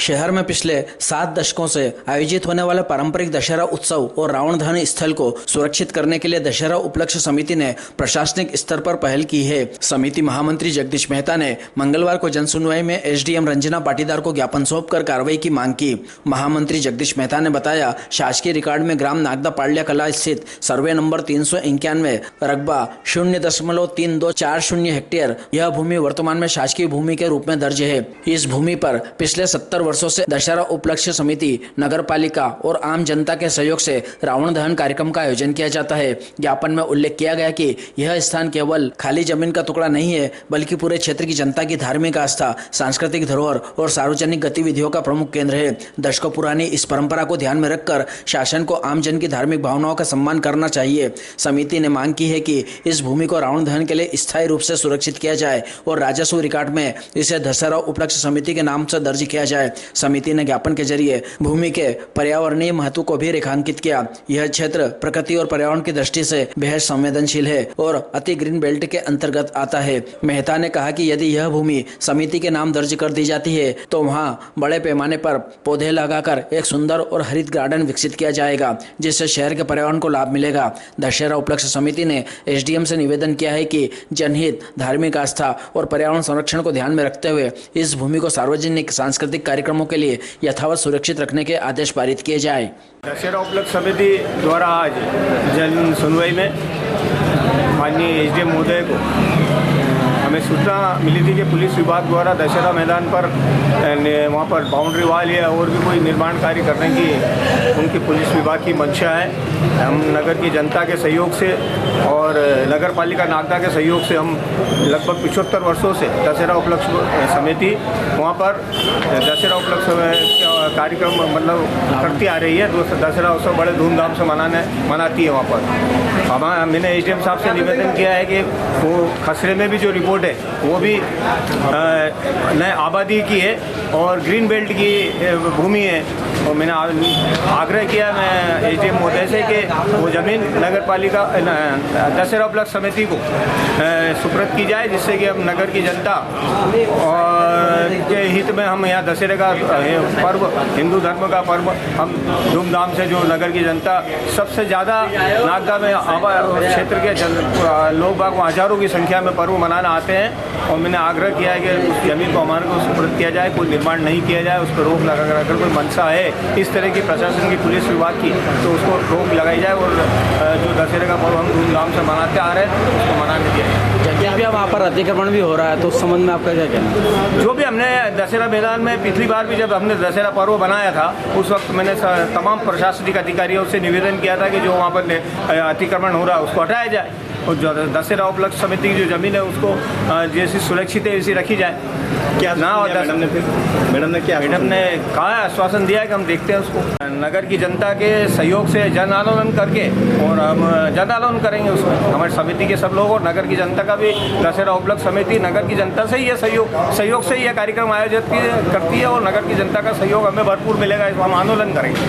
शहर में पिछले 7 दशकों से आयोजित होने वाले पारंपरिक दशहरा उत्सव और रावण दहन स्थल को सुरक्षित करने के लिए दशहरा उपलक्ष्य समिति ने प्रशासनिक स्तर पर पहल की है। समिति महामंत्री जगदीश मेहता ने मंगलवार को जनसुनवाई में एसडीएम रंजना पाटीदार को ज्ञापन सौंपकर कार्रवाई की मांग की। महामंत्री जगदीश मेहता ने बताया, शासकीय रिकॉर्ड में ग्राम नागदा पाड़लिया कला स्थित सर्वे नंबर 391 रकबा 0.3240 हेक्टेयर यह भूमि वर्तमान में शासकीय भूमि के रूप में दर्ज है। इस भूमि पर पिछले 70 वर्षों से दशहरा उपलक्ष्य समिति, नगर पालिका और आम जनता के सहयोग से रावण दहन कार्यक्रम का आयोजन किया जाता है। ज्ञापन में उल्लेख किया गया कि यह स्थान केवल खाली जमीन का टुकड़ा नहीं है, बल्कि पूरे क्षेत्र की जनता की धार्मिक आस्था, सांस्कृतिक धरोहर और सार्वजनिक गतिविधियों का प्रमुख केंद्र है। दशकों पुरानी इस परंपरा को ध्यान में रखकर शासन को आम जन की धार्मिक भावनाओं का सम्मान करना चाहिए। समिति ने मांग की है कि इस भूमि को रावण दहन के लिए स्थायी रूप से सुरक्षित किया जाए और राजस्व रिकॉर्ड में इसे दशहरा उपलक्ष्य समिति के नाम से दर्ज किया जाए। समिति ने ज्ञापन के जरिए भूमि के पर्यावरणीय महत्व को भी रेखांकित किया। यह क्षेत्र प्रकृति और पर्यावरण की दृष्टि से बेहद संवेदनशील है और अति ग्रीन बेल्ट के अंतर्गत आता है। मेहता ने कहा कि यदि यह भूमि समिति के नाम दर्ज कर दी जाती है तो वहां बड़े पैमाने पर पौधे लगाकर एक सुंदर और हरित गार्डन विकसित किया जाएगा, जिससे शहर के पर्यावरण को लाभ मिलेगा। दशहरा उपलक्ष्य समिति ने एसडीएम से निवेदन किया है कि जनहित, धार्मिक आस्था और पर्यावरण संरक्षण को ध्यान में रखते हुए इस भूमि को सार्वजनिक सांस्कृतिक कार्यक्रमों के लिए यथावत सुरक्षित रखने के आदेश पारित किए जाए। दशहरा उपलक्ष्य समिति द्वारा आज जन सुनवाई में माननीय एसडीएम महोदय को हमें सूचना मिली थी कि पुलिस विभाग द्वारा दशहरा मैदान पर वहाँ पर बाउंड्री वाल या और भी कोई निर्माण कार्य करने की उनकी पुलिस विभाग की मंशा है। हम नगर की जनता के सहयोग से और नगर पालिका नागदा के सहयोग से हम लगभग 75 वर्षों से दशहरा उपलक्ष्य समिति वहाँ पर दशहरा उपलक्ष्य कार्यक्रम मतलब करती आ रही है। दशहरा उत्सव बड़े धूमधाम से मनाती है वहाँ पर। मैंने एसडीएम साहब से निवेदन किया है कि वो खसरे में भी जो रिपोर्ट है वो भी नए आबादी की है और ग्रीन बेल्ट की भूमि है। और मैंने आग्रह किया मैं एसडीएम महोदय से कि वो ज़मीन नगर पालिका दशहरा उपलक्ष्य समिति को सुपुर्द की जाए, जिससे कि हम नगर की जनता और के हित में हम यहाँ दशहरे का पर्व, हिंदू धर्म का पर्व हम धूमधाम से जो नगर की जनता सबसे ज़्यादा नागदा में क्षेत्र के लोग बाग हज़ारों की संख्या में पर्व मनाना आते हैं। और मैंने आग्रह किया है कि उस जमीन को हमारे को सुपुर्द किया जाए, कोई निर्माण नहीं किया जाए, उस पर रोक लगा कर कोई मंशा है इस तरह की प्रशासन की, पुलिस विभाग की, तो उसको रोक लगाई जाए और जो दशहरे का पर्व हम धूमधाम से मनाते आ रहे हैं उसको मनाने दिया जाए। क्या अभी वहाँ पर अतिक्रमण भी हो रहा है, तो उस संबंध में आपका क्या कहना है? जो भी हमने दशहरा मैदान में पिछली बार भी जब हमने दशहरा पर्व बनाया था उस वक्त मैंने तमाम प्रशासनिक अधिकारियों से निवेदन किया था कि जो वहाँ पर अतिक्रमण हो रहा है उसको हटाया जाए और जो दशहरा उपलक्ष्य समिति की जो ज़मीन है उसको जैसी सुरक्षित है वैसी रखी जाए। क्या ना और मैडम ने कहा, आश्वासन दिया है कि हम देखते हैं उसको। नगर की जनता के सहयोग से जन आंदोलन करके और हम जन आंदोलन करेंगे उसमें। हमारी समिति के सब लोग और नगर की जनता का भी दशहरा उपलक्ष्य समिति नगर की जनता से ही है सहयोग से ही यह कार्यक्रम आयोजित करती है और नगर की जनता का सहयोग हमें भरपूर मिलेगा, हम आंदोलन करेंगे।